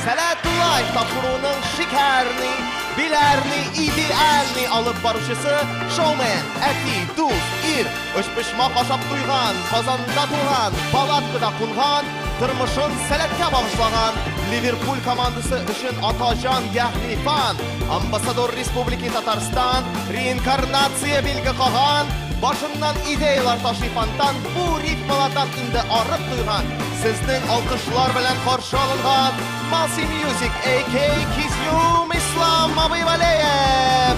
Selet Life topşuruğunun şikarni, bilərni, idealni alıb barışısı showman, əti, duz, öşpüşmaq aşaq duyğan, qazanda tuğan, balatqıda qunğan, tırmışın Selet'e bağışlağan, Liverpool komandısı üçün atacan yahni fan, ambasador Respubliki Tatarstan, reinkarnasiya bilgi qağan, başından ideyalar taşıyıfandan, bu ritmalardan indi arıb duyğan, sizning alqışlar bilan qarşı alınğan, Malsi Music, a.k.a. Kisyum İslam Abivaleyev.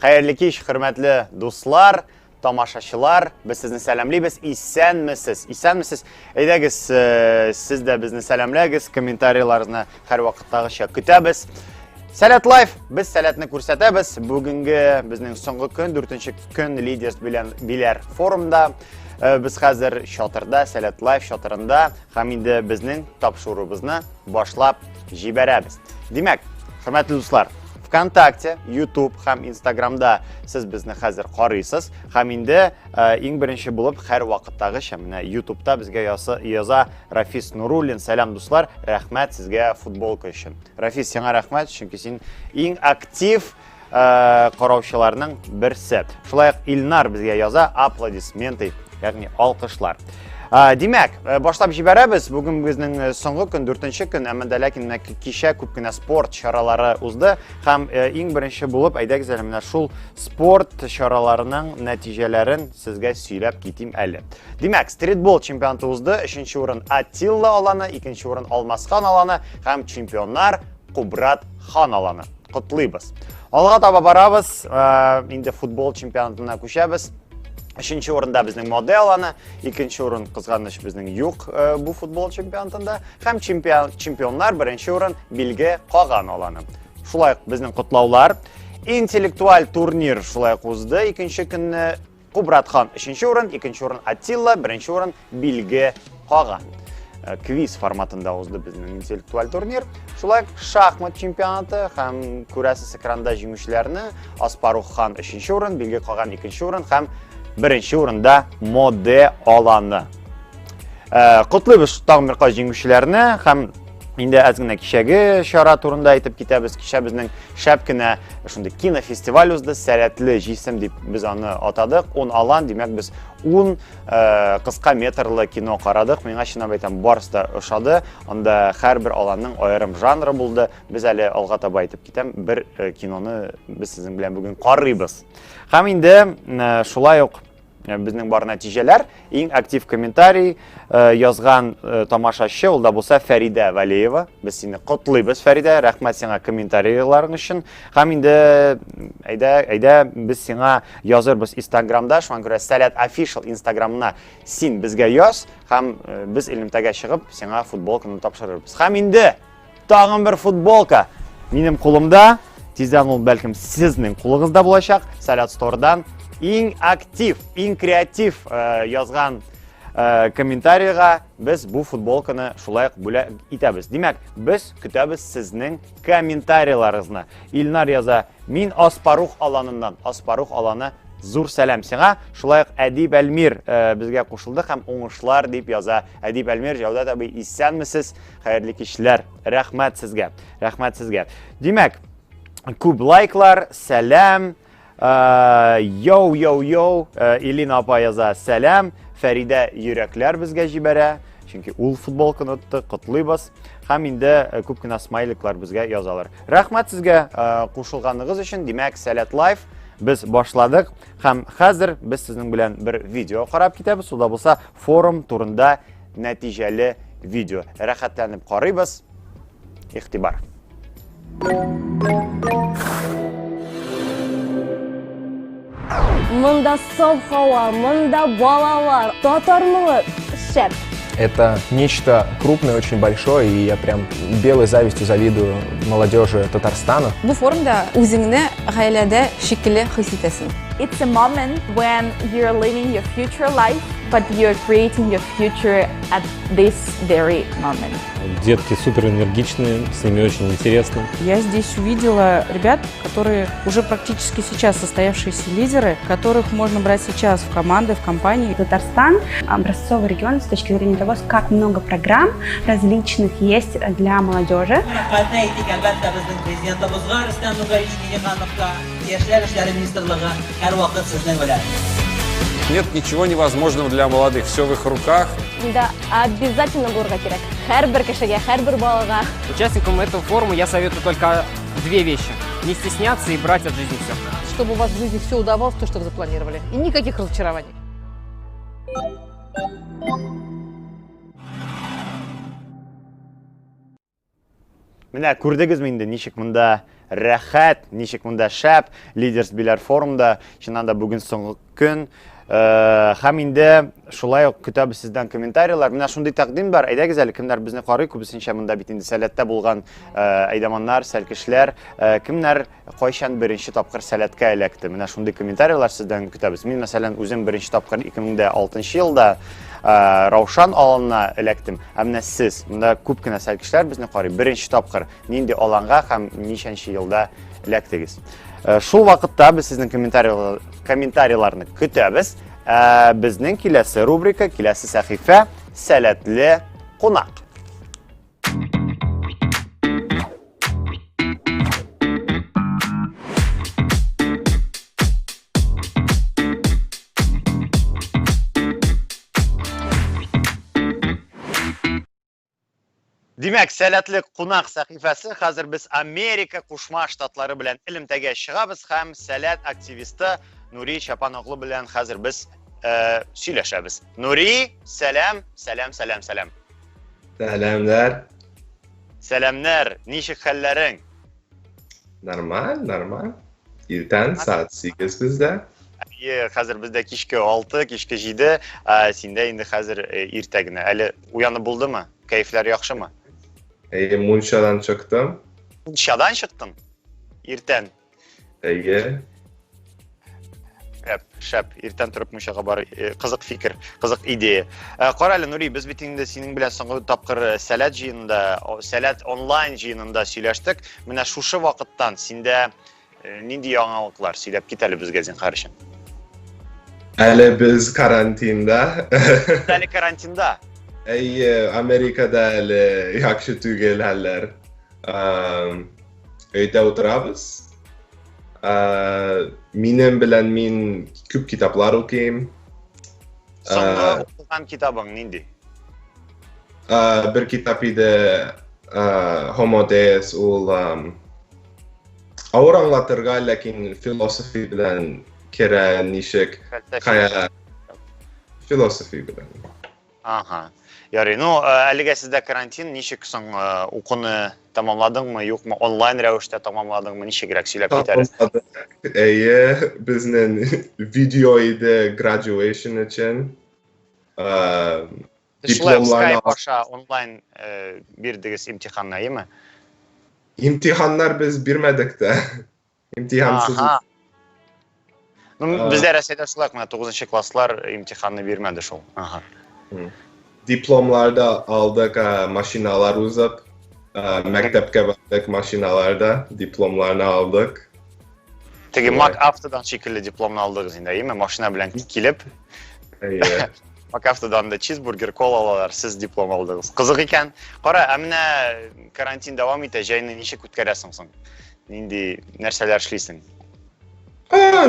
Xayrli kiş, hürmetli dostlar, tamaşaçılar. Biz sizni selamlayız. İsenmisiz? Eydəgiz, siz de bizni selamlayız. Kommentariyalarınızı her vaxtdağışa kütəbiz. Selet Life, biz Seletni kürsətəbiz. Bugünkü bizning soңғы gün, 4-cü gün Leaders Biler forumda. Biz hazır şatırda, Selet Life şatırında hem indi bizning tapşırığımızı başlap jiberəbiz. Demek, hürmetli dostlar, Vkontakte, YouTube hem Instagramda siz bizni hazır qaraysiz. Hem indi eng birinchi bo'lib har vaqtdagi shamna YouTube'da bizga yoza Rafis Nurulin. Selam dostlar, rahmat sizga futbolka uchun. Rafis, sana rahmat, chunki sen eng aktiv qarovchilarning birisi. Shulay Ilnar bizga yoza aplodismenty, ya'ni olqishlar. Demek, başlap jiberəbiz. Bugün bizning soңғы gün, 4-cü gün, əməndə lakin kişə ko'pgina sport choralari uzdi. Ham eng birinchi bo'lib, aydəgiz mana shul sport choralarining natijalarini sizga söylab ketim əli. Demek, streetball chempionati uzdi. 3-chi o'rin Atilla alani, 2-chi o'rin Almasxon alani, ham chempionlar Qubrat Xon alani. Qutlaymiz. Alga taba baramiz. Endi futbol chempionatiga ko'chamiz. 3-chi o'rinda bizning model alani, 2-chi o'rin qizg'anish bizning yo'q bu futbol chempionatida, ham chempionlar 1-chi o'rin bilgi qolgan alani. Shulay bizning qutlovlar, intellektual turnir shulay uzdi. 2-chi kunni Qubratxon 3-chi o'rin, 2-chi o'rin Atilla, 1-chi o'rin bilgi qolgan. Kviz formatida uzdi bizning intellektual turnir. Shulay shaxmat chempionati ham ko'rasiz ekranda jinguvchilarni Asparuxxon 3-chi o'rin, bilgi qolgan 2-chi o'rin, ham 1-chi o'rinda model alani. Qutlaymiz tag'in bir qator jinguvchilarni, ham endi ozgina kishagi ishora turida aytib ketamiz. Kisha bizning shapkina shunday kino festival uzdi, Seletli jism deb biz uni atadik. 10 alan, demak biz 10 qisqa metrli kino qaradik. Menga shunday aytam, barisi o'shadi. Unda har bir alanning ayrim janri bo'ldi. Biz hali olg'a taba aytib ketam, bir kinoni biz sizin bilan bugun qaraymiz. Ham endi shulay yo'q. Bizning bor natijalar, eng aktiv kommentariy yozgan tomoshachi unda bo'lsa Farida Valiyeva. Biz seni qutlaymiz Farida, rahmat senga kommentariyallaring uchun. Ham endi ayda biz senga yozarmiz Instagramda, shunga ko'ra Selet official Instagramna sen bizga yoz, ham biz Ilmtaga chiqib senga futbolkani topshiramiz. Ham endi tag'in bir futbolka mening qo'limda, tezdan ol balkim sizning qo'lingizda bo'lacak. Selet Store'dan eng aktiv, eng kreativ yozgan kommentariyaga biz bu futbolkani shulay bo'lak etamiz. Demak, biz kutamiz sizning kommentariyalarınızı. Ilnar yoza, men Asparux alanidan, Asparux alani zo'r salam senga. Shulay Adib Almir bizga qo'shildi, ham o'ngishlar deb yoza. Adib Almir, Javdat abi, isanmisiz? Xayrli ishlar. Rahmat sizga. Rahmat sizga. Demak, ko'p like'lar, salam. Yo, Elina apa yoza salam. Farida yuraklar bizga jibara. Chunki ul futbolkani o'tdi, qutlaymiz. Ham endi ko'pgina smayliklar bizga yozalar. Rahmat sizga qo'shilganingiz uchun. Demak, Selet Life biz boshladik. Ham hozir biz sizning bilan bir video qarab ketamiz. Unda bo'lsa forum turida natijali video. Rahatlanib qaraymiz. E'tibor. Mında sof hava, mında balalar, tatarmılı şep. Это нечто крупное, очень большое, и я прям белой завистью завидую молодежи Татарстана. Bu forumda o'zingni g'aylada shekilli his etasan. It's a moment when you're living your future life, but you're creating your future at this very moment. Детки супер энергичные, с ними очень интересно. Я здесь увидела ребят, которые уже практически сейчас состоявшиеся лидеры, которых можно брать сейчас в команды, в компании. Татарстан – образцовый регион с точки зрения того, как много программ различных есть для молодежи. Нет ничего невозможного для молодых, все в их руках. Да, обязательно булырга кирәк. Һәрбер кешегә, һәрбер балага. Участникам этого форума я советую только две вещи. Не стесняться и брать от жизни все. Чтобы у вас в жизни все удавалось, то, что вы запланировали. И никаких разочарований. Менә күрдегезме инде, ничек монда рәхәт, ничек монда шәп, лидерс биләр форумда, чыннан да бүген соңгы көн. Һәм инде шулай ук көтәбез сездән комментарийлар. Менә шундый тәкъдим бар. Әйдәгез әле, кемнәр безне карый, күбесенчә монда бит инде Сәләттә булган әйдәманнар, сәлкешләр, кемнәр кайчан беренче тапкыр Сәләткә эләкте. Менә шундый комментарийлар сездән көтәбез. Мин мәсәлән үзем беренче тапкыр 2006 елда Раушан аланына эләктем. Ә менә сез, монда күп кенә сәлкешләр безне карый, беренче тапкыр нинди аланга һәм ничәнче елда эләктегез. Шул вакытта без сезнең комментарийларны көтәбез. Безнең киләсе рубрика, киләсе сәхифә Сәләтле кунак. Димәк, Сәләтле кунак сәхифәсе хәзер без Америка Кушма Штатлары белән элемтәгә чыгабыз һәм Сәләт активисты Нури Чапаноглы белән хәзер без сөйләшәбез. Нури, сәлам, сәлам, сәлам, сәлам. Сәламнар. Сәламнар, ничек хәлләрең? Нормаль. Иртән саат 8 бездә. Хәзер бездә кичке 6, кичке 7, синдә инде хәзер иртә генә. Әле уянып булдымы? Кәефләр яхшымы? Мунчадан чыктым. Мунчадан чыктым? Иртән. Шәп, иртән торып мунчага бар. Кызык фикер, кызык идея. Кара әле, Нури, без бит инде синең белән соңгы тапкыр Сәләт җыенында, Сәләт онлайн җыенында сөйләштек. Менә шушы вакыттан синдә нинди яңалыклар сөйләп кит әле безгә зинһар өчен. Әле без карантинда. Әле карантинда. Америкада әле яхшы түгел хәлләр. Өйдә утырабыз. Минем белән мин күп китаплар укыйм. Соңгы укыган китабың нинди? Бер китап иде Homo Deus, ул авыр аңлатырга, ләкин философия белән керә, ничек кая философия белән. Ага. Ярый, ну, әлегә сездә карантин, ничек соң укуны тамамладыңмы, юкмы, онлайн рәвештә тамамладыңмы, ничегрәк сөйләп кит әле. Безнең видео иде graduation өчен. Дипломларны аша онлайн бирдегез имтиханны, әйеме? Имтиханнар без бирмәдек тә. Имтихансыз. Ну, бездә Рәсәйдә шулай, 9нчы класслар имтиханны бирмәде шул. Ага. Diplomlarda aldık, maşinalar uzap, məktəbə bardıq maşinalarda, diplomlarını aldıq. Təki McAfee-dan şəkilli diplomunu aldığınız indi, eymi? Maşına bilən kilib. McAfee-dan da cheeseburger, kolalar, siz diplom aldığınız. Qızıq ikən, qara, əminə karantin davam etəcəyini neçə kütkərəsin sən? İndi nərsələr işləyirsən?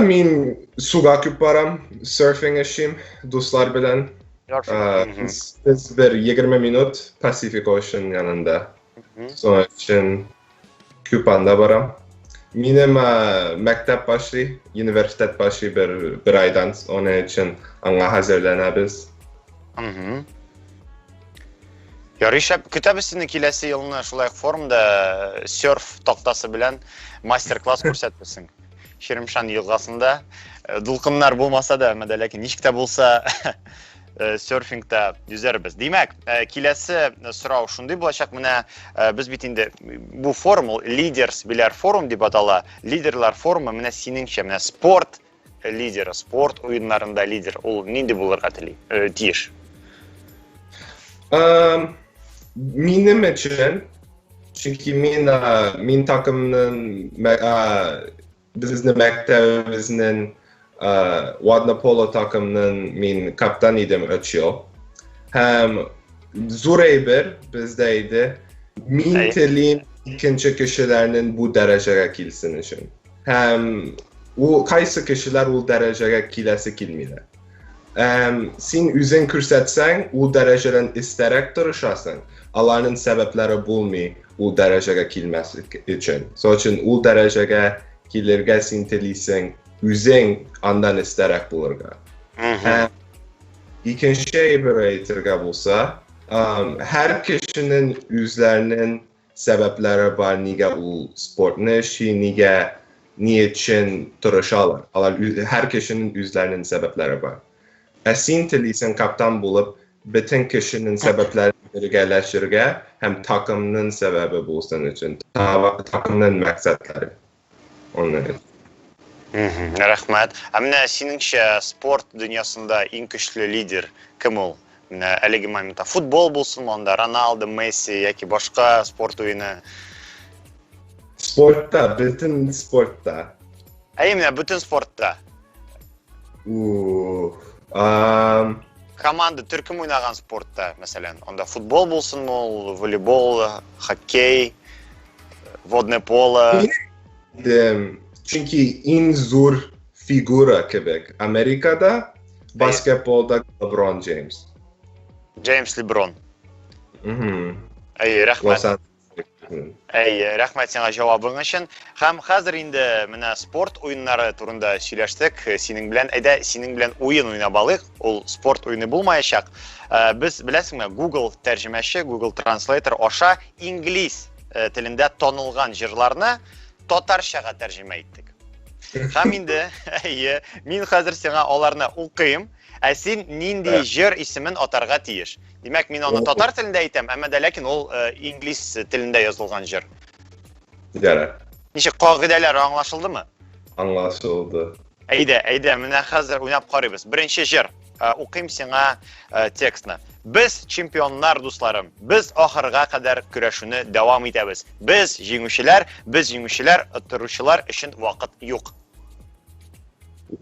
Min suğa küp baram, surfing eşim, dostlar bilən. Biz bir 20 minut Pacific Ocean yanında. Sonra için küpanda baram. Benim məktəb başı, üniversitet başı bir aydan onun için ona hazırlanabız. Yarı şəb, kütəbəsinin kiləsi yılını şulay forumda surf taxtası bilən master-class göstərsən. Şirimşan yılğasında. Dulqınlar bulmasa da, lakin nişikdə bulsa серфингта yüzәрбез. Димәк, киләсе сорау шундый булачак. Менә без бит инде бу форум Leaders Биләр форум дип атала. Лидерлар форумы менә синеңчә, менә спорт лидеры, спорт уеннарында лидер. Ул нинди булырга тиеш? Минем için, çünkü min takımının bizim mektebimizin Wadna Polo takımının min kaptan idim 3 yıl. Hem Zureyber bizdeydi. Min telin ikinci kişilerinin bu dereceye kilsin için. Hem o kaysı kişiler o dereceye kilesi kilmiler. Sen üzün kürsətsən, o dereceden isterek duruşasın. Alanın sebepleri bulmuyor o dereceye kilmesi için. So için o dereceye kilirge sen teliysen, üzün andan isterek bulurga. İkinci şey bir eğitirge bulsa, her kişinin üzlerinin sebepleri var, niye o sportun işi, niye için duruşalar. Her kişinin üzlerinin sebepleri var. Sen teliysen kaptan bulup, bütün kişinin sebeplerini birleştirge, hem takımının sebebi bulsun için, takımının maksatları. Onun için. Рәхмәт. Менә синеңчә спорт дөньясында иң көчле лидер кем ул? Менә әлеге моментта футбол булсынмы, анда Роналдо, Месси яки башка спорт уены? Sportda, bütün sportda. Менә бүтән спортта. Команда төркем уйнаган спортта, мәсәлән, анда футбол булсынмы, ул волейбол, хоккей, водное поло. Çünkü en zor figura Quebec. Amerika'da basketbolda LeBron James. James LeBron. Рәхмәт. Рәхмәт сиңа җавабың өчен. Һәм хәзер инде менә спорт уеннары турында сөйләштек. Синең белән уен уйнап алыйк. Ул спорт уены булмаячак. Без беләсеңме, Google тәрҗемәче, Google Translator аша инглиз телендә танылган җырларны татарчага тәрҗемә иттек. Һәм инде, мин хәзер сиңа аларны укыйм, син нинди җыр исемен атарга тиеш. Димәк, мин аны татар телендә әйтәм, әмма дә ләкин ул инглиз телендә язылган җыр. Ярар. Ничек кагыйдәләр аңлашылдымы? Аңлашылды. Әйдә, менә хәзер уйнап карыйбыз. Беренче җыр. Укыйм сиңа текстны. Biz чемпионнар, дусларым. Biz ахырга кадәр көрәшүне дәвам итәбез. Biz җиңүчеләр, оттыручылар өчен вакыт юк.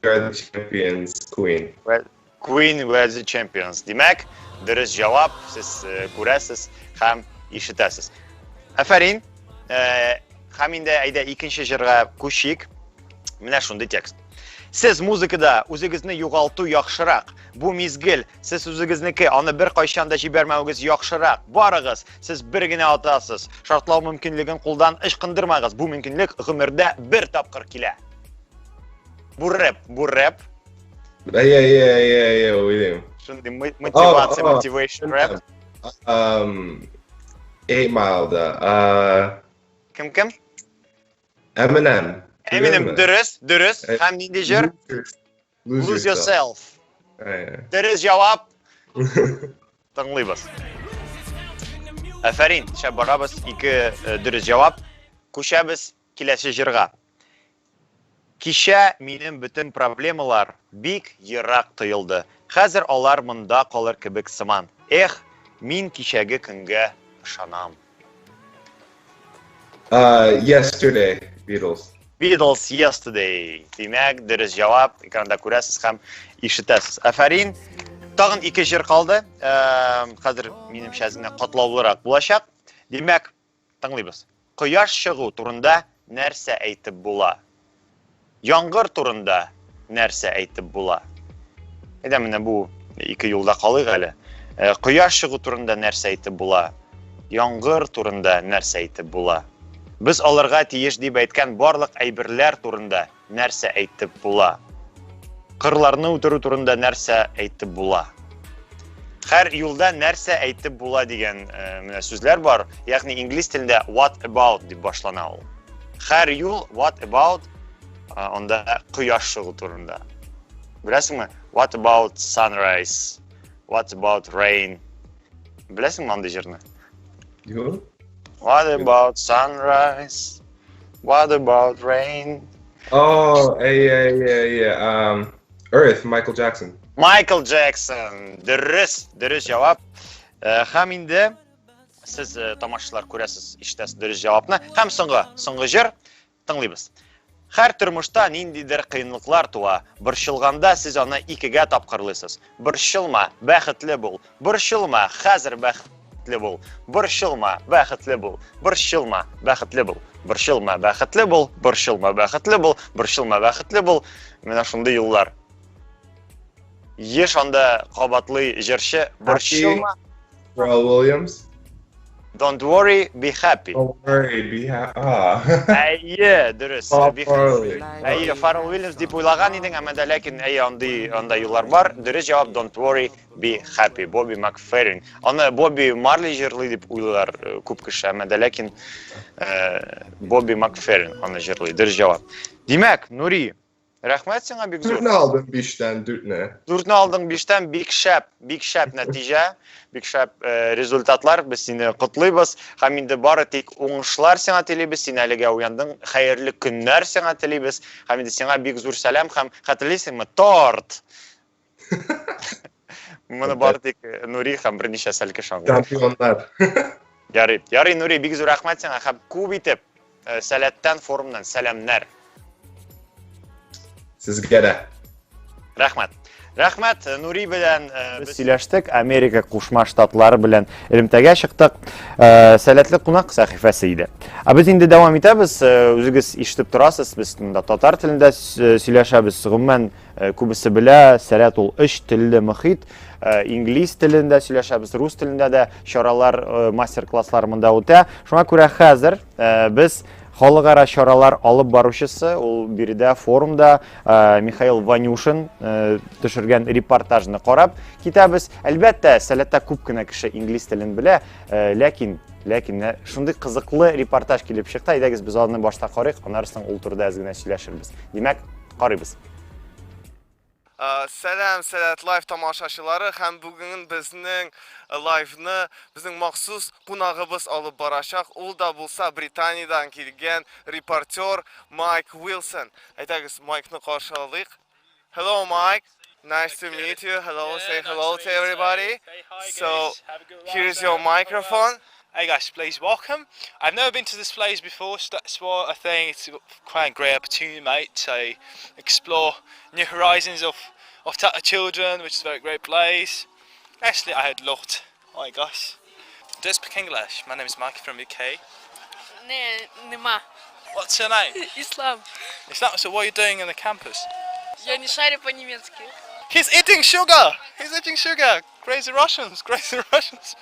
We are the champions, Queen. Queen, we are the champions. Димәк, дөрес җавап, сез күрәсез һәм ишетәсез. Афәрин, һәм инде әйдә икенче җырга күчик. Менә шундый текст. Siz muzikada үзегезне югалту яхшырак. Бу мизгел, сез үзегезнеке, аны бер кайчан да җибәрмәүгез яхшырак. Барыгыз, сез бер генә атасыз. Шартлау мөмкинлеген кулдан ычкындырмагыз. Бу мөмкинлек гомердә бер тапкыр килә. Бу рэп. Уйлыйм. Шундый motivation rap. 8 Mile'da. Кем? Eminem. Дөрес. Һәм нинди җыр? Lose yourself. Дөрес җавап. Тыңлыйбыз. Афәрин, шәп барабыз, ике дөрес җавап. Күчәбез киләсе җырга. Кичә минем бөтен проблемалар бик ерак тоелды. Хәзер алар монда калыр кебек сыман. Мин кичәге көнгә ышанам. Yesterday, Beatles. Beatles, Yesterday. Димәк, дөрес җавап. Экранда күрәсез һәм ишетәсез. Афәрин, тагын ике җыр калды. Хәзер минемчә зинә катлаулырак булачак. Димәк, тыңлыйбыз. Кояш чыгу турында нәрсә әйтеп була? Яңгыр турында нәрсә әйтеп була? Әйдә, менә бу ике юлда калыйк әле. Кояш чыгу турында нәрсә әйтеп була? Яңгыр турында нәрсә әйтеп була? Biz аларга тиеш дип әйткән барлык әйберләр турында нәрсә әйтеп була? Кырларны үтерү турында нәрсә әйтеп була? Һәр юлда нәрсә әйтеп була дигән менә сүзләр бар. Ягъни инглиз телендә what about дип башлана ул. Һәр юл what about анда кояш чыгу турында. Беләсеңме? What about sunrise? What about rain? Білесің мынандай жерні? Yok. What about sunrise? What about rain? Oh, yeah. Earth, Michael Jackson. Michael Jackson. Dürüst cevap. Hem indi siz tamaşaçılar көресіз, ишетесіз дұрыс жауапны. Hem соңғы жер тыңлайбыз. Her тұрмышта ниндидер қиынлықлар туа. Борчылганда сіз аны икіге тапқырлайсыз. Борчылма, бәхетле бол. Борчылма, хәзер бәхетле бол. Борчылма, бәхетле бол. Борчылма, бәхетле бол. Борчылма, бәхетле бол. Борчылма, бәхетле бол. Борчылма, бәхетле бол. Менә шундый юллар. Еш анда кабатлы җырчы борчылма. Pharrell Williams. Don't worry, be happy. Don't worry, be happy. Әйе, дөрес. Әйе, Pharrell Williams дип уйлаган идең, әмма дә ләкин анда юллар бар. Дөрес җавап don't worry, be happy. Bobby McFerrin. Аны Bobby Marley җырлый дип уйлар күп кеше, әмма дә ләкин Bobby McFerrin аны җырлый. Дөрес җавап. Димәк, Нури, рәхмәт сиңа бик зур. 4 aldın 5'ten 4'ne. 4 алдың 5-тән бик шәп нәтиҗә, бик шәп результатлар. Без сине котлыйбыз. Һәм инде бары тик уңышлар сиңа телибез. Син әлегә уяндың. Хәерле көннәр сиңа телибез. Һәм инде сиңа бик зур сәлам һәм хәтерлисеңме? Торт. Моны бары тик Нури һәм берничә сәлке шаңгы. Şampiyonlar. Ярый, Нури, бик зур рәхмәт сиңа. Һәм күп итеп Сәләттән форумнан сәламнар. Sizge de. Рәхмәт, Нури белән без сөйләштек. Америка Кушма Штатлары белән элемтәгә чыктык. Сәләтле кунак сәхифәсе иде. Без инде дәвам итәбез. Үзегез ишетеп торасыз. Без монда татар телендә сөйләшәбез. Гомумән күбесе белә, Сәләт ул 3 телле мөхит. Инглиз телендә сөйләшәбез, рус телендә дә чаралар, мастер-класслар монда үтә. Шуңа күрә хәзер без халыкара чаралар алып баручысы, ул биредә форумда Михаил Ванюшин төшергән репортажны карап китәбез. Әлбәттә, Сәләттә күп кенә кеше инглиз телен белә, ләкин шундый кызыклы репортаж килеп чыкты. Әйдәгез без аны башта карыйк, аннан соң ул турыда әз генә сөйләшербез. Димәк, карыйбыз. Сәлам, Сәләт лайв тамашачылары, һәм бүген безнең лайвны безнең махсус кунагыбыз алып барачак. Ул да булса Британиядан килгән репортер Майк Уилсон. Әйтәгез, Майкны каршы алыйк. Hello, Mike. Nice to meet you. Hello, say hello to everybody. So, here's your microphone. Hey guys, please welcome. I've never been to this place before, so that's why I think it's quite a great opportunity, mate, to explore new horizons of tattoo children, which is a very great place. Actually, I had looked. Hi guys. Do you speak English? My name is Mike from UK. Нема. What's your name? Islam. Islam. So what are you doing on the campus? Я не шарю по-немецки. He's eating sugar! He's eating sugar! Crazy Russians! Crazy Russians!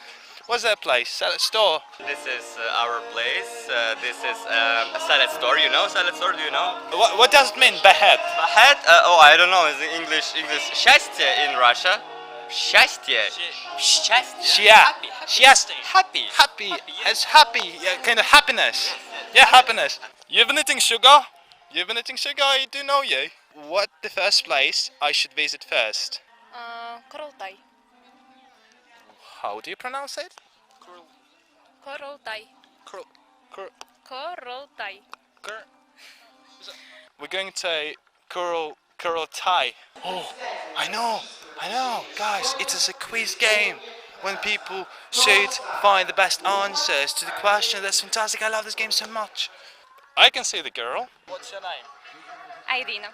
What's that place? Selet store? This is our place. This is a Selet store. You know Selet store? Do you know? What does it mean, behead? Behead? I don't know. It's English. Счастье in Russia. Счастье. Счастье. Happy. Happy. It's happy. Yeah, kind of happiness. Yeah, happiness. You've been eating sugar? You've been eating sugar? I do know you. What the first place I should visit first? Kurultay. How do you pronounce it? Kurultay. Kurultay. We're going to Kurultay. Oh, I know, guys, it is a quiz game. When people should find the best answers to the question. That's fantastic, I love this game so much. I can see the girl. What's your name? Irina.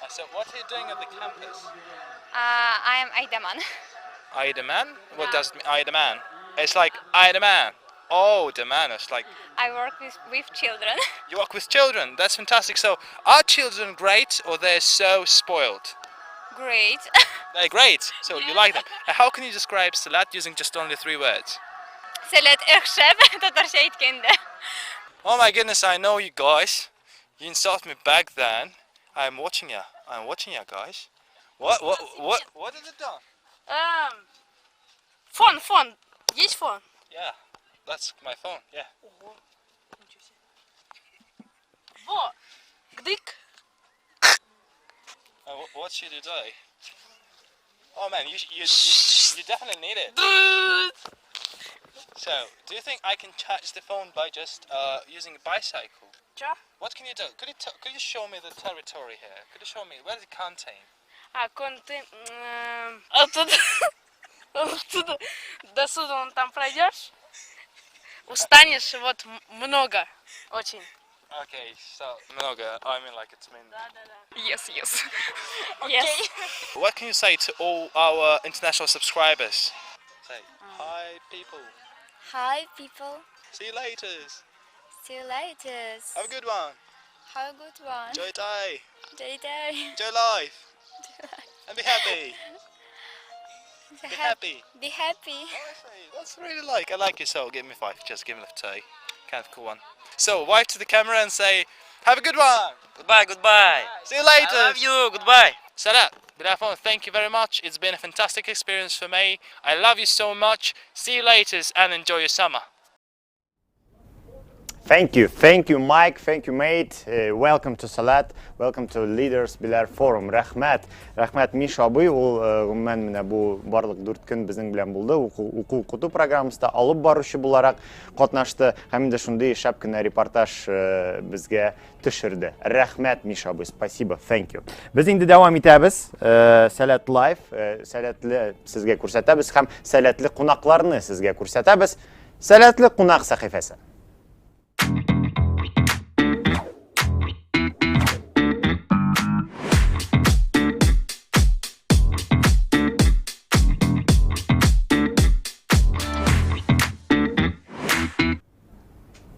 So what are you doing at the campus? I am Aydaman. Aydaman? What does it mean, Aydaman? It's like Aydaman. Oh, the man. It's like... I work with children. You work with children? That's fantastic. So, are children great or they're so spoiled? Great. They're great. So, you like them. How can you describe Selet using just only 3 words? Selet өхшәп, татарча әйткәндә. Oh my goodness, I know you guys. You insulted me back then. I'm watching you, guys. What did it do? Phone. Есть phone? Yeah, that's my phone, yeah. Во, гдык. What should you do? Oh man, you You definitely need it. So, do you think I can charge the phone by just using a bicycle? Sure. What can you do? Could you show me the territory here? Could you show me where does it contain? Оттуда до суда вон там пройдешь, устанешь вот много, очень. Okay, so много. I mean like it's mean. Yes, yes. Yes. What can you say to all our international subscribers? Say hi, people. Hi, people. See you later. See you later. Have a good one. Have a good one. Enjoy your day. Enjoy your day. Enjoy life. And be happy. Be happy. Be happy. That's really like. I like you so. Give me 5. Just give me the 2. Kind of cool one. So wave to the camera and say, have a good one. Goodbye, goodbye. See you later. I love you, goodbye. Selet, thank you very much. It's been a fantastic experience for me. I love you so much. See you later and enjoy your summer. Thank you Mike, thank you mate, welcome to Selet, welcome to Leaders Bilar Forum, рахмат Миша абый, ул гомумән менә бу барлык 4 көн безнең белән булды, укыту программасында алып баручы буларак катнашты, һәм дә шундый шәп кенә репортаж безгә төшерде. Рәхмәт Миша абый, спасибо, thank you. Без инде дәвам итәбез, Selet Live, Seletli сезгә күрсәтәбез һәм Seletli кунакларны сезгә күрсәтәбез. Seletli кунак сәхифәсе.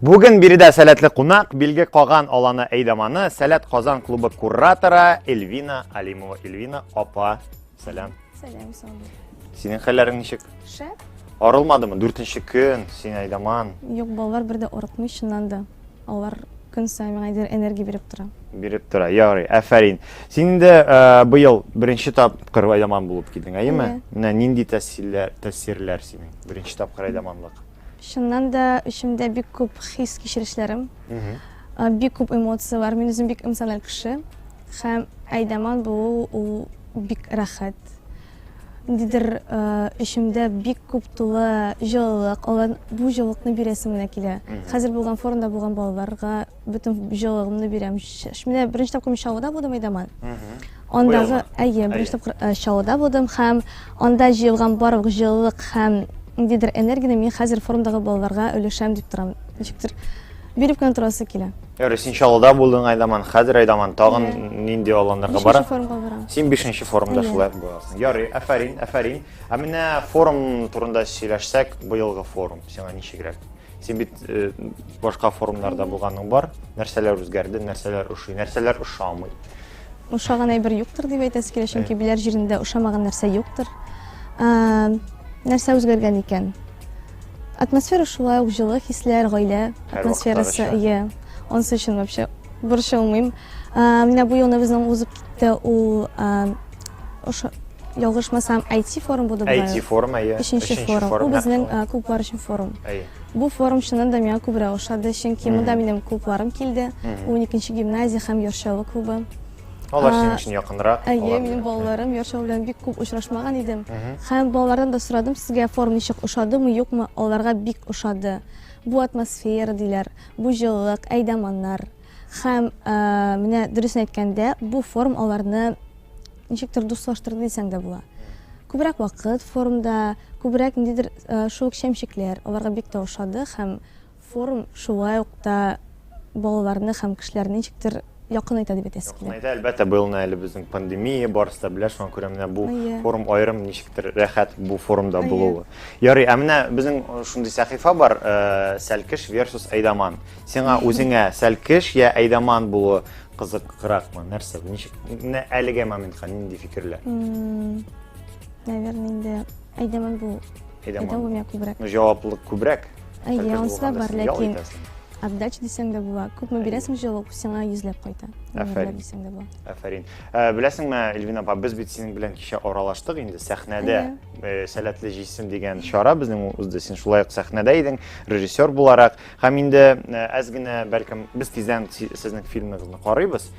Бүген биредә Seletli кунак, билге каган аланы әйдәманы, Selet Казан клубы кураторы Эльвина Алимова. Эльвина апа, сәлам. Сәлам, сәлам. Синең хәлләрең ничек? Шәп. Арылмадымы? 4нче көн, син әйдәман. Юк, балалар бердә арытмый шуннан. Алар көн саен миңа энергия биреп тора. Биреп тора. Ярый, афәрин. Син дә быел беренче тапкыр әйдәман булып килдең, әйеме? Менә нинди тәэсирләр синең беренче тапкыр әйдәманлык? Шуннан да эчемдә бик күп хис кичерешләрем, бик күп эмоциялар, мин үзем бик эмоциональ кеше, һәм әйдәман булу ул бик рәхәт. Дидер эчемдә бик күп тулы җылылык, бу җылылыкны бирәсем генә килә. Хәзер булган форумда булган балаларга бөтен җылылыгымны бирәм. Менә беренче тапкыр Шауда булдым әйдәман. Андагы беренче тапкыр Шауда булдым һәм анда җыелган барлык җылылык һәм дидер энергияне мин хәзер форумдагы балаларга өлешәм дип торам. Ничектер биреп кенә торасы килә. Ярый, син Шауда булдың әйдәман, хәзер әйдәман тагын нинди аланнарга бара? 5нче форумга барам. Син 5нче форумда шулай буласың. Ярый, афәрин. Ә менә форум турында сөйләшсәк, быелгы форум сиңа ничегрәк? Син бит башка форумнарда булганың бар. Нәрсәләр үзгәрде, нәрсәләр ошый, нәрсәләр ошамый? Ошаган әйбер юктыр дип әйтәсе килә, чөнки биләр җирендә ошамаган нәрсә юктыр. Нәрсә үзгәргән икән? Атмосфера шулай ук җылы хисләр, гаилә атмосферасы, онсы өчен вообще борчылмыйм. Менә бу елны безнең узып китте, ул ялгышмасам IT форум булды бу. IT форум, 3нче форум. Ул безнең клублар өчен форум. Бу форум чыннан да миңа күбрәк ошады, чөнки монда минем клубларым килде. 12нче гимназия һәм яшәү клубы. Алар синең өчен якынрак. Минем балаларым яшәү белән бик күп очрашмаган идем. Һәм балалардан да сорадым, сезгә форум ничек ошадымы, юкмы? Аларга бик ошады. Бу атмосфера диләр, бу җылылык, әйдәманнар. Һәм менә дөресен әйткәндә, бу форум аларны ничектер дуслаштырды дисәң дә була. Күбрәк вакыт форумда, күбрәк ниндидер шул шәмшикләр аларга бик тә ошады һәм форум шулай ук та балаларны һәм кешеләрне ничектер якын итә дип әйтәсе килә. Якын итә, әлбәттә, быел әле безнең пандемия барысы да белә, шуңа күрә менә бу форум аерым ничектер рәхәт бу форумда булуы. Ярый, ә менә безнең шундый сәхифә бар, сәлкеш versus әйдәман. Сиңа үзеңә сәлкеш я әйдәман булу кызыкракмы? Нәрсә? Ничек? Әлегә моментка нинди фикерләр? Наверное, инде әйдәман булу. Әйдәман булу күбрәк. Җаваплылык күбрәк. Анысы да бар, ләкин отдача дисәң дә була. Күпме бирәсең җылылык, сиңа йөзләп кайта. Афәрин. Беләсеңме, Эльвина апа, без бит синең белән кичә аралаштык инде сәхнәдә. Seletli җисем дигән чара безнең узды. Син шулай ук сәхнәдә идең, режиссер буларак. Һәм инде әз генә бәлкем без тиздән сезнең фильмыгызны карыйбыз.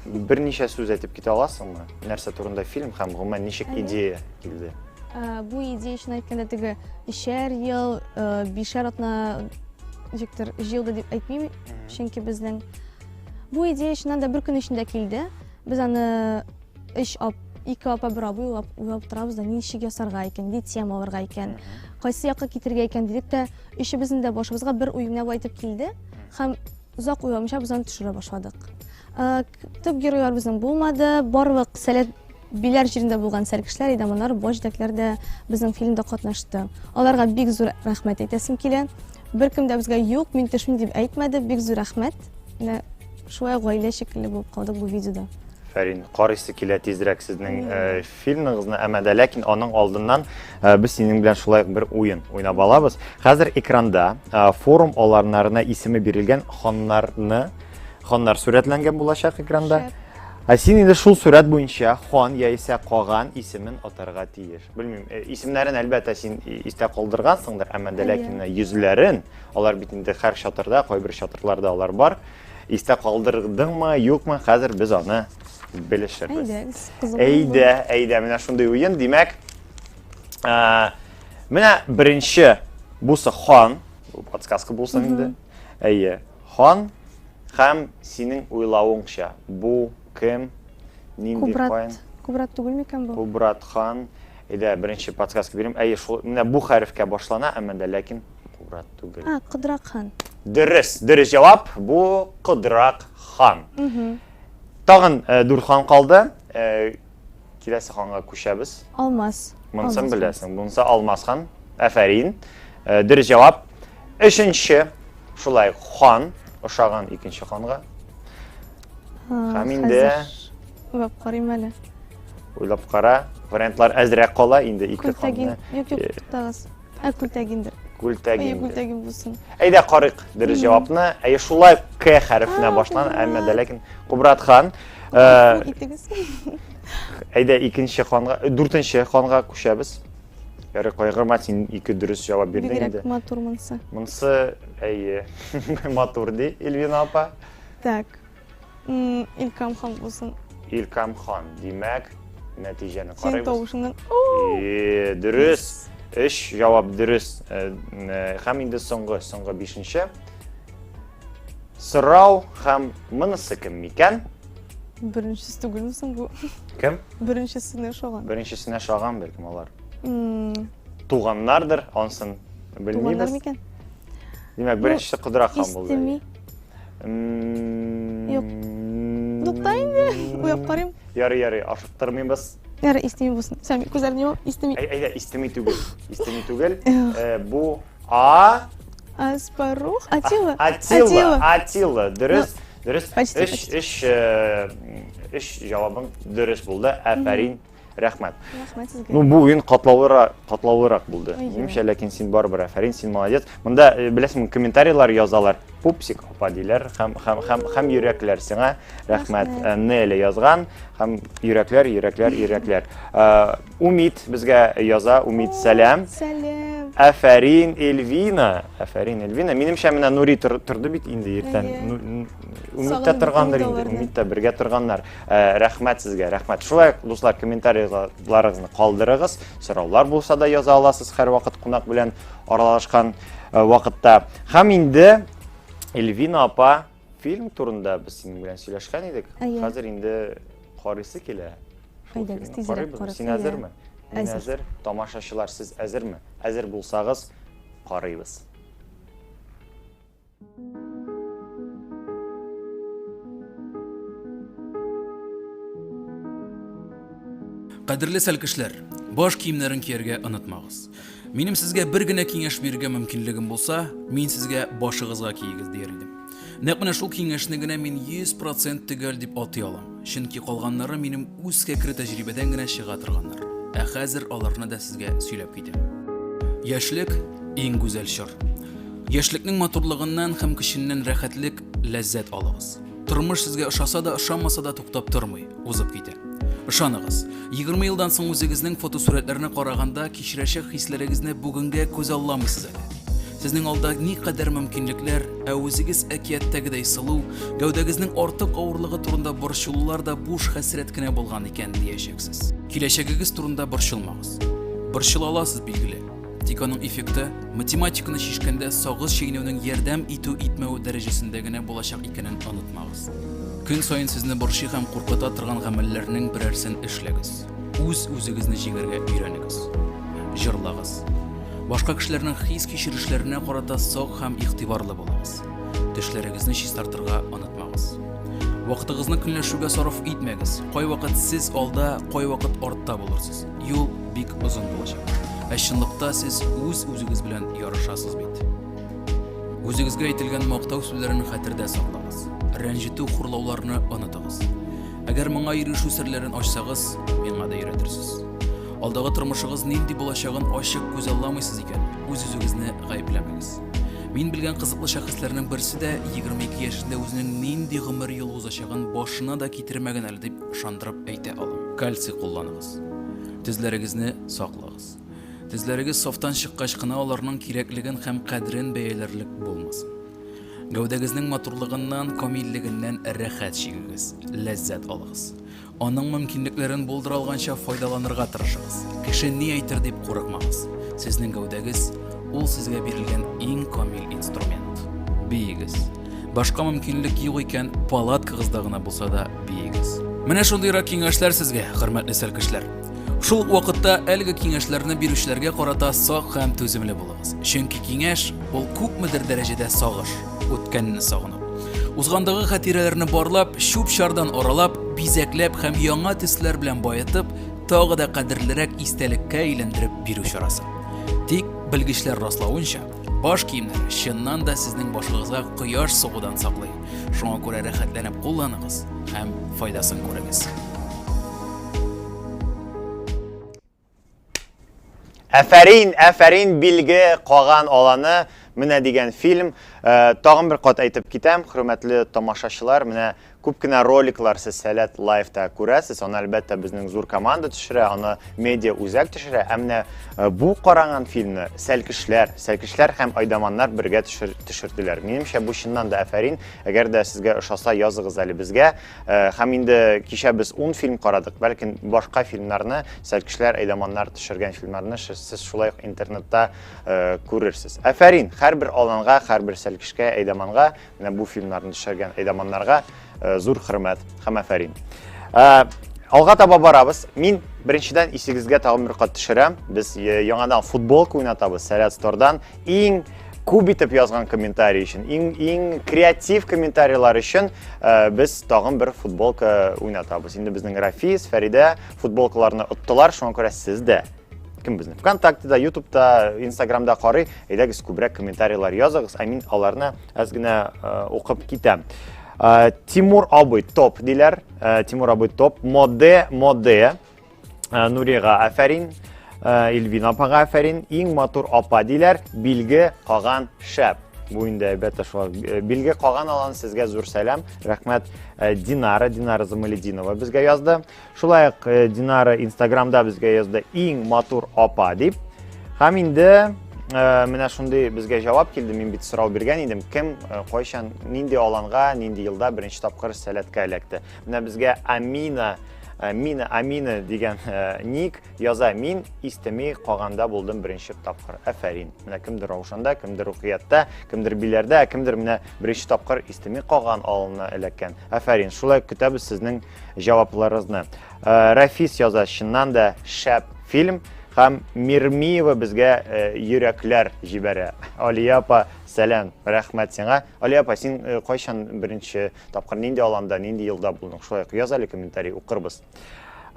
Берничә сүз әйтеп китә аласыңмы? Нәрсә турында фильм һәм гомумән ничек идея килде? Бу идея өчен әйткәндә теге 3 ел, 5 атна җиктер җыелды дип әйтмим, чөнки безнең бу идея өчен дә бер көн эчендә килде. Без аны 2 апа бер абый уйлап торабыз да, ничек ясарга икән, ди тема алырга икән, кайсы якка китергә икән дидек тә, өчебезнең дә башыбызга бер уй гына әйтеп килде һәм озак уйламыйча без аны төшерә башладык. Төп геройлар безнең булмады, барлык Selet биләр җирендә булган сәл кешеләр иде, моннар бош җитәкләр дә безнең фильмда катнашты. Аларга бик зур рәхмәт әйтәсем килә. Беркем дә безгә юк, мин төшмим дип әйтмәде, бик зур рәхмәт. Шулай гаилә шикелле булып калдык бу видеода. Фәрин, карыйсы килә тизрәк сезнең фильмыгызны, әмма дә ләкин аның алдыннан без синең белән шулай бер уен уйнап алабыз. Хәзер экранда форум аларнарына исеме бирелгән ханнар сурәтләнгән булачак экранда. Син инде шул сурәт буенча хан яисә каган исемен атарга тиеш. Белмим, исемнәрен әлбәттә син истә калдыргансыңдыр, әмма дә ләкин йөзләрен, алар бит инде һәр чатырда, кайбер чатырларда алар бар. Истә калдырдыңмы, юкмы, хәзер без аны белешербез. Әйдә, менә шундый уен, димәк, менә беренче бусы хан, подсказка булсын инде. Әйе, хан һәм синең уйлавыңча бу кем, нинди хан? Кубрат түгел микән бу? Кубрат хан. Әйдә, беренче подсказка бирим. Әйе, шул менә бу хәрефкә башлана, әмма дә ләкин Кубрат түгел. Кыдрак хан. Дөрес җавап. Бу Кыдрак хан. Тагын 4 хан калды. Киләсе ханга күчәбез. Алмаз. Монысын беләсең. Бунысы Алмаз хан. Афәрин. Дөрес җавап. 3нче шулай хан ошаган 2нче ханга. Һәм инде уйлап карыйм әле. Уйлап кара. Вариантлар әзрәк кала инде 2 ханны. Юк, тагыз. Күлтәгиндер. Күлтәгин булсын. Әйдә карыйк дөрес җавапны. Әйе, шулай К хәрефенә башлан, әмма дә ләкин Кубрат хан. Әйдә 2нче ханга, 4нче ханга күчәбез. Ярый, кайгырма, син 2 дөрес җавап бирдең инде. Бигрәк матур монсы. Монсы, әйе, матур ди, Эльвина апа. Так. Илкам хан булсын. Илкам хан, димәк, нәтиҗәне Син карыйбыз. тавышыңнан. Дөрес. 3 җавап дөрес. Һәм инде соңгы 5нче. Сорау һәм монысы кем микән? Беренчесе түгелме соң бу? Кем? Беренчесенә шаган. Беренчесенә шаган бәлкем алар. Туганнардыр, ансын белмибез. Туганнар микән? Димәк, беренчесе Кыдрак хан булды. Истеми. Юк. Тукта инде. Уяп карыйм. Ярый, ашыктырмыйбыз. Ярый, истеми булсын. Сәм күзләрне йом, истеми. Әйдә, истеми түгел. Истеми түгел. Бу Аспарух, Атила. Атила. Дөрес. Эш җавабың дөрес булды. Афәрин, рәхмәт. Рәхмәт сезгә. Бу уен катлаулырак булды. Минемчә, ләкин син барыбер афәрин, син молодец. Монда беләсеңме, комментарийлар язалар. Пупсик апа диләр, һәм йөрәкләр сиңа рәхмәт. Неле язган, һәм йөрәкләр. Умид безгә яза, Умид сәлам. Сәлам. Афәрин Эльвина. Минемчә, менә Нури торды бит инде иртән. Умидтә торгандыр инде. Умидтә бергә торганнар. Рәхмәт сезгә, рәхмәт. Шулай, дуслар, комментарийларыгызны калдырыгыз. Сораулар булса да яза аласыз һәр вакыт кунак белән аралашкан вакытта. Һәм инде Эльвина апа фильм турында без синең белән сөйләшкән идек. Хәзер инде карыйсы килә. Әйдәгез, тизрәк карыйсы. Син әзерме? Мин әзер. Тамашачылар, сез әзерме? Әзер булсагыз, карыйбыз. Кадерле сәлкешләр, баш киемнәрен кияргә онытмагыз. Минем сезгә бер генә киңәш бирергә мөмкинлегем булса, мин сезгә башыгызга киегез дияр идем. Нәкъ менә шул киңәшне генә мин 100% төгәл дип атый алам. Чөнки калганнары минем үз фикер тәҗрибәдән генә чыга торганнар. Хәзер аларны да сезгә сөйләп китәм. Яшьлек иң гүзәл чор. Яшьлекнең матурлыгыннан һәм көченнән рәхәтлек, ләззәт алыгыз. Тормыш сезгә ошаса да, ошамаса да туктап тормый, узып китә. Ышаныгыз, 20 елдан соң үзегезнең фотосурәтләрне караганда кичерәчәк хисләрегезне бүгенгә күз алламыйсыз әле. Сезнең алда никадәр мөмкинлекләр, үзегез әкияттәгедәй сылу, гәүдәгезнең артык авырлыгы турында борчылулар да буш хәсрәт кенә булган икән диячәксез. Киләчәгегез турында борчылмагыз. Bir жыл аласыз билгеле. Тик аның эффекты математиканы шишкәндә сагыз чигенүнең ярдәм итү итмәү дәрәҗәсендә генә булачак икәнен онытмагыз. Көн сайын сезне борчый һәм куркыта торган гамәлләрнең берәрсен эшләгез. Үз-үзегезне җиңәргә өйрәнегез. Җырлагыз. Башка кешеләрнең хис кичерешләренә карата сак һәм игътибарлы булыгыз. Төшләрегезне чистартырга онытмагыз. Вакытыгызны көнләшүгә сарыф итмәгез. Кай вакыт сез алда, кай вакыт артта булырсыз. Юл бик озын булачак. Ә чынлыкта сез үз-үзегез белән ярышасыз бит. Үзегезгә әйтелгән мактау сүзләрен хәтердә саклагыз. Рәнҗетү хурлауларны онытыгыз. Әгәр моңа ирешү серләрен ачсагыз, миңа да өйрәтерсез. Алдагы тормышыгыз нинди булачагын ачык күз алмыйсыз икән, үз-үзегезне гаепләмәгез. Мин белгән кызыклы шәхесләрнең берсе дә 22 яшендә үзенең нинди гомер юлы узачагын башына да китермәгән әле дип ышандырып әйтә алам. Кальций кулланыгыз. Тезләрегезне саклагыз. Тезләрегез сафтан чыккач кына аларның кирәклеген һәм кадерен бәяләрлек булмасын. Гәүдәгезнең матурлыгыннан, камиллегеннән рәхәт чигегез, ләззәт алыгыз. Аның мөмкинлекләрен булдыра алганча файдаланырга тырышыгыз. Кеше ни әйтер дип курыкмагыз. Сезнең гәүдәгез ул сезгә бирелгән иң камил инструмент. Биегез. Башка мөмкинлек юк икән, палаткагызда гына булса да биегез. Менә шундыйрак киңәшләр сезгә, хөрмәтле сәлкешләр. Шул ук вакытта әлеге киңәшләрне бирүчеләргә карата сак һәм түземле булыгыз. Чөнки киңәш ул күпмедер дәрәҗәдә сагыш, үткәнне сагыну. Узгандагы хатирәләрне барлап, чүп-чардан аралап, бизәкләп һәм яңа төсләр белән баятып, тагы да кадерлерәк истәлеккә әйләндереп бирү чарасы. Тик белгечләр раславынча, баш киемнәр чыннан да сезнең башыгызга кояш сугудан саклый. Шуңа күрә рәхәтләнеп кулланыгыз һәм файдасын күрегез. Әфәрин билге каган аланы менә дигән фильм. Тагын бер кат әйтеп китәм, хөрмәтле тамашачылар, менә күп кенә роликлар сез Selet Live-та күрәсез. Аны әлбәттә безнең зур команда төшерә, аны медиа үзәк төшерә. Ә менә бу караган фильмны сәлкешләр һәм айдаманнар бергә төшерделәр. Минемчә бу чыннан да әфәрин. Әгәр дә сезгә ошаса, языгыз әле безгә. Һәм инде кичә без 10 фильм карадык. Бәлки башка фильмнарны, сәлкешләр, айдаманнар төшергән фильмнарны сез шулай интернетта күрерсез. Әфәрин, һәрбер аланга, һәрбер сәлкешкә, айдаманга, менә бу фильмнарны төшергән айдаманнарга зур хөрмәт һәм әфәрин. Алга таба барабыз. Мин беренчедән исегезгә тагын бер кат төшерәм. Без яңадан футболка уйнатабыз Selet Store'дан. Иң күп итеп язган комментарий өчен, иң креатив комментарийлар өчен без тагын бер футболка уйнатабыз. Инде безнең Рафис, Фәридә футболкаларны оттылар, шуңа күрә сез дә кем безне ВКонтактеда, Ютубта, Инстаграмда карый, әйдәгез күбрәк комментарийлар языгыз, ә мин аларны аз гына укып китәм. Тимур абый топ диләр. Тимур абый топ. Моде. Нурига әфәрин. Илвина апага әфәрин. Иң матур апа диләр. Билге каган шәп. Бу инде әлбәттә шулай. Билге каган алан сезгә зур сәлам. Рәхмәт. Динара Замалидинова безгә язды. Шулай ук Динара Инстаграмда безгә язды. Иң матур апа дип. Һәм инде менә шундый безгә җавап килде, мин бит сорау биргән идем, кем кайчан, нинди аланга, нинди елда беренче тапкыр Selet'кә эләкте. Менә безгә Амина дигән ник яза, мин истеми каганда булдым беренче тапкыр. Әфәрин. Менә кемдер Раушанда, кемдер Рухиятта, кемдер Биләрдә, кемдер менә беренче тапкыр истеми каган алына эләккән. Әфәрин. Шулай көтәбез сезнең җавапларыгызны. Рафис яза, чыннан да шәп фильм. Һәм Мирмиева безгә йөрәкләр җибәрә. Алия апа, сәлам, рәхмәт сиңа. Алия апа, син кайчан беренче тапкыр нинди аланда, нинди елда булдың? Шулай яз әле комментарий укырбыз.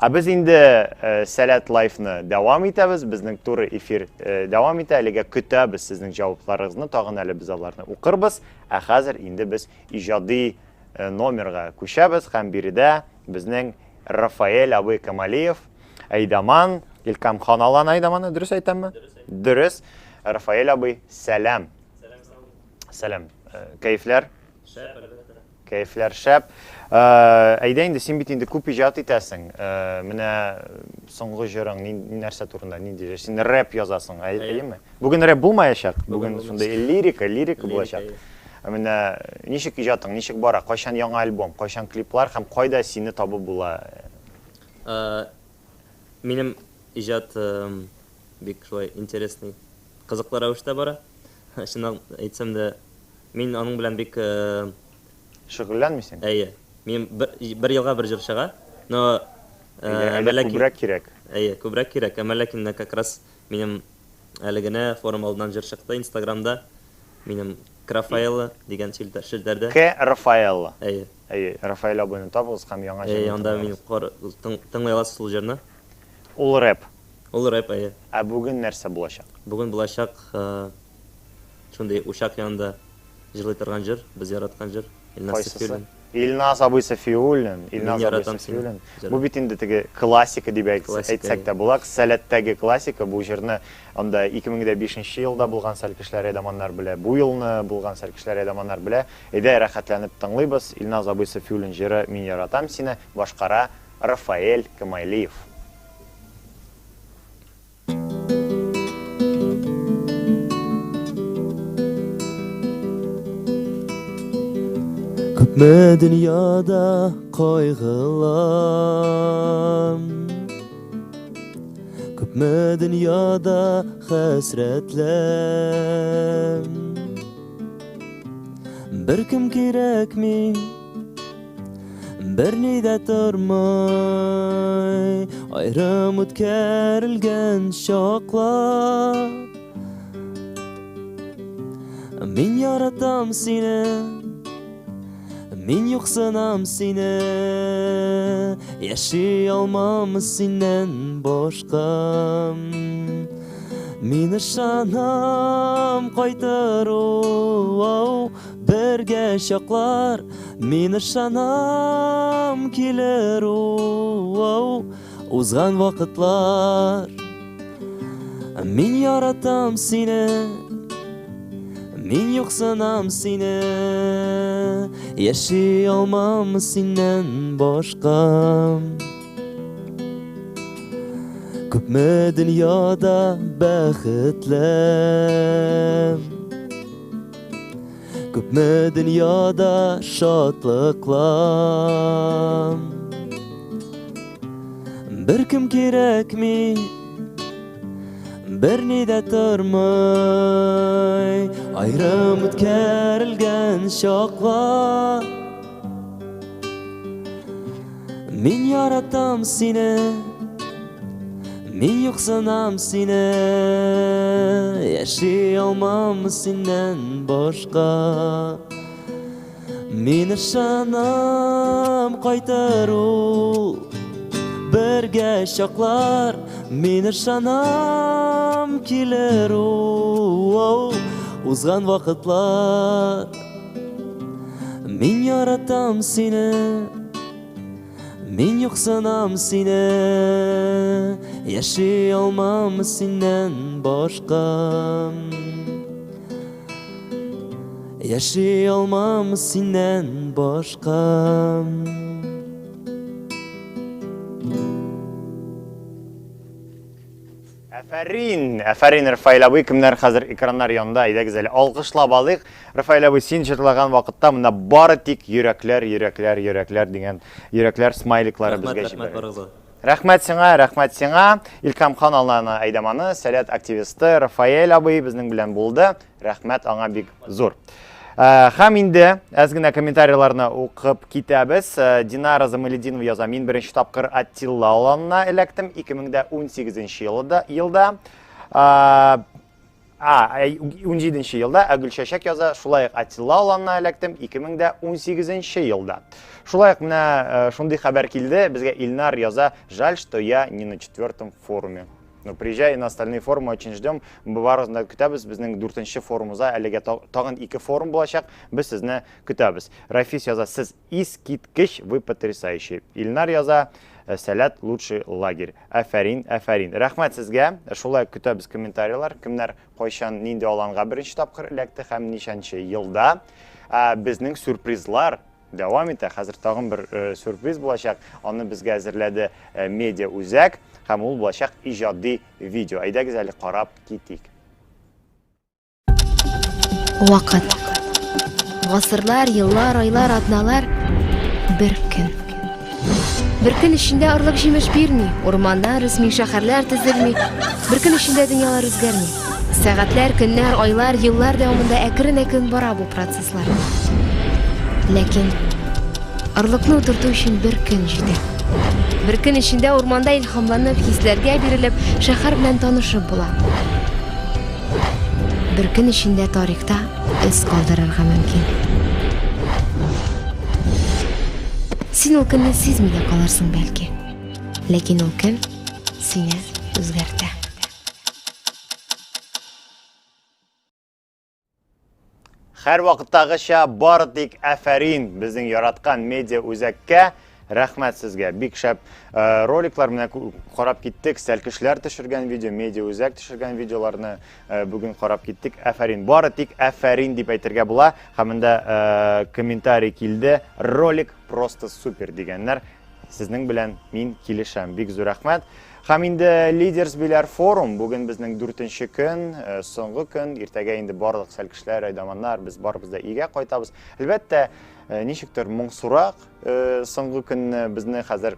Без инде Selet Live-ны дәвам итәбез, безнең туры эфир дәвам итә. Әлегә көтәбез сезнең җавапларыгызны, тагын әле біз аларны укырбыз. Ә хәзер инде без иҗади номерга күчәбез һәм биредә безнең Рафаэль абый Камалиев, Айдаман, Илкам Ханалан Айдаманы, дөрес әйтәмме? Дөрес. Рафаэль абый, сәлам. Сәлам. Кәйфләр? Шәп, әлбәттә. Кәйфләр шәп. Әйдә инде син бит инде күп иҗат итәсең. Менә соңгы җырың нәрсә турында, нинди? Син рэп язасың, әйеме? Бүген рэп булмаячак. Бүген шундый лирика булачак. Менә ничек иҗатың, ничек бара? Кайчан яңа альбом, кайчан клиплар һәм кайда сине табып була? Минем иҗат бик шулай интересный, кызыклы рәвештә бара. Чыннан әйтсәм дә, мин аның белән бик шөгыльләнмисең? Әйе. Мин бер елга бер җыр чыга. Но күбрәк кирәк. Әйе, күбрәк кирәк. Ләкин как раз минем әле генә форум алдынан җыр чыкты Инстаграмда. Минем Рафаэлла дигән шелтәрдә. Рафаэлла. Әйе. Әйе, Рафаэлла буйны табыгыз һәм яңа җыр. Әйе, анда мин тыңлай аласыз ул җырны. Ул рэп. Ул рэп, әйе. Ә бүген нәрсә булачак? Бүген булачак шундый учак янында җырлый торган җыр, без яраткан җыр. Илназ абый Сафиуллин. Бу бит инде теге классика дип әйтсәк тә була. Сәләттәге классика бу җырны анда 2005 елда булган сәлкешләр әдәманнар белә. Бу елны булган сәлкешләр әдәманнар белә. Әйдә рәхәтләнеп тыңлыйбыз. Илназ абый Сафиуллин җыры Мин яратам сине, башкара Рафаэль Камайлиев. Күпме дөньяда кайгылар, күпме дөньяда хәсрәтләр. Бер кем кирәкми, берни дә тормый, аерым үткәрелгән чаклар. Мин яратам сине, мин юксынам сине, яши алмам синнән башка. Мин ышанам кайтыру бергә чаклар, мин ышанам килер узган вакытлар. Мин яратам сине, мин юксынам сине, яши алмам синнән башка. Күпме дөньяда бәхетләр, күпме дөньяда шатлыклар. Бер кем кирәкми, берни дә тормый, аерым үткәрелгән чаклар. Мин яратам сине, мин юксынам сине, яши алмам синнән башка. Мин ышанам кайтыру бергә чаклар, мин ышанам килер узган вакытлар. Мин яратам сине, мин юксынам сине, яши алмам синнән башка. Яши алмам синнән башка. Әфәрин Рафаэль абый, кемнәр хәзер экраннар янында, әйдәгез әле алкышлап алыйк. Рафаэль абый, син җырлаган вакытта монда бары тик йөрәкләр дигән йөрәкләр смайликлары безгә җибәрә. Рәхмәт сиңа. Илкамхан Алланы әйдәманы, Сәлет активисты Рафаэль абый безнең белән булды. Рәхмәт аңа бик зур. Һәм инде әз генә комментарийларны укып китәбез. Динара Замалетдинова яза: мин беренче тапкыр Аттилла аланына эләктем 2018 елда. 17 елда. Гөлчәчәк яза: шулай Аттилла аланына эләктем 2018 елда. Шулай менә шундый хәбәр килде безгә. Илнар яза: жаль, что я не на 4-м форуме. Ну, приезжай на остальные форумы, очень ждем. Мы барызны көтәбез. Безнең 4-нче форумыбызда әлегә тагын 2 форум булачак. Без сезне көтәбез. Рафис яза: сез искиткеч, вы потрясающий. Илнар яза: Сәләт лучший лагерь. Әфәрин. Рәхмәт сезгә. Шулай көтәбез комментарийлар. Кемнәр кайчан нинди аланга беренче тапкыр эләкте һәм ничәнче елда. Безнең сюрпризлар дәвам итә. Хәзер тагын бер сюрприз булачак. Аны безгә әзерләде медиа үзәк. Һәм ул булачак иҗади видео. Әйдәгез әле карап китик. Вакыт. Гасырлар, еллар, айлар, атналар. Бер көн. Bir kün içinde ırlık җимеш бирми, урманнар үсми, шәһәрләр төзелми. Bir kün içinde dünyalar үзгәрми. Сәгатьләр, көннәр, айлар, еллар дәвамында әкрен-әкрен бара бу процесслар. Ләкин ырлыкны утырту өчен bir көн җитә. Bir kün içinde урманда илһамланып, хисләргә бирелеп, шәһәр белән танышып була. Bir kün içinde тарихта эз калдырырга мөмкин. Син ул көнне сизми дә калырсың бәлки. Ләкин ул көн сине үзгәртә. Һәр вакыттагыча бары тик әфәрин безнең яраткан медиа үзәккә. Рәхмәт сезгә. Бик шәп роликлар менә карап киттек. Сәлкешләр төшергән видео, медиа үзәк төшергән видеоларны бүген карап киттек. Әфәрин. Бары тик әфәрин дип әйтергә була. Һәм монда комментарий килде. Ролик просто супер дигәннәр. Сезнең белән мин килешәм. Бик зур рәхмәт. Һәм инде Leaders Биләр форум бүген безнең 4нче көн, соңгы көн. Иртәгә инде барлык сәлкешләр, айдаманнар, без барыбыз да өйгә кайтабыз. Әлбәттә, ничектер моңсурак соңгы көнне безне хәзер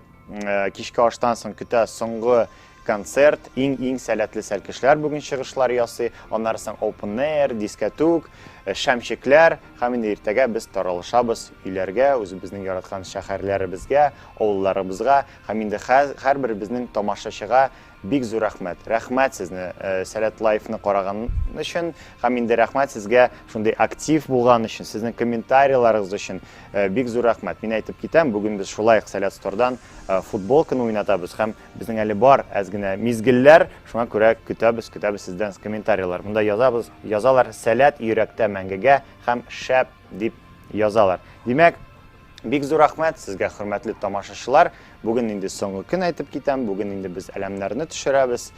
кичке аштан соң көтә соңгы концерт, иң сәләтле сәлкешләр бүген чыгышлар ясый. Аннары соң open air, дискотек, шәмчекләр. Һәм инде иртәгә без таралышабыз өйләргә, үзебезнең яраткан шәһәрләребезгә, авылларыбызга. Һәм инде һәрбер безнең тамашачыга бик зур рәхмәт. Рәхмәт сезне Selet Live-ны караган өчен, һәм инде рәхмәт сезгә шундый актив булган өчен, сезнең комментарийларыгыз өчен бик зур рәхмәт. Мин әйтеп китәм, бүген без шулай Selet Store-дан футболканы уйнатабыз һәм безнең әле бар әз генә мизгелләр, шуңа күрә көтәбез сездән комментарийлар. Монда язалар Selet йөрәктә мәңгегә һәм шәп дип язалар. Димәк, бик зур рәхмәт сезгә, хөрмәтле тамашачылар. Бүген инде соңгы көн әйтеп китәм. Бүген инде без әлемнәрне төшерәбез.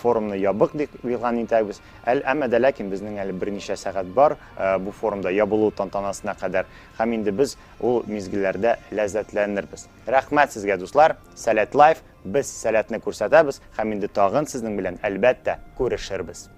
Форумны ябык дип игълан итәбез. Әмма дә ләкин безнең әле берничә сәгать бар бу форумда ябылу тантанасына кадәр. Һәм инде без ул мизгелләрдә ләззәтләнербез. Рәхмәт сезгә, дуслар. Selet Live, без Seletне күрсәтәбез һәм инде тагын сезнең белән әлбәттә күрешербез.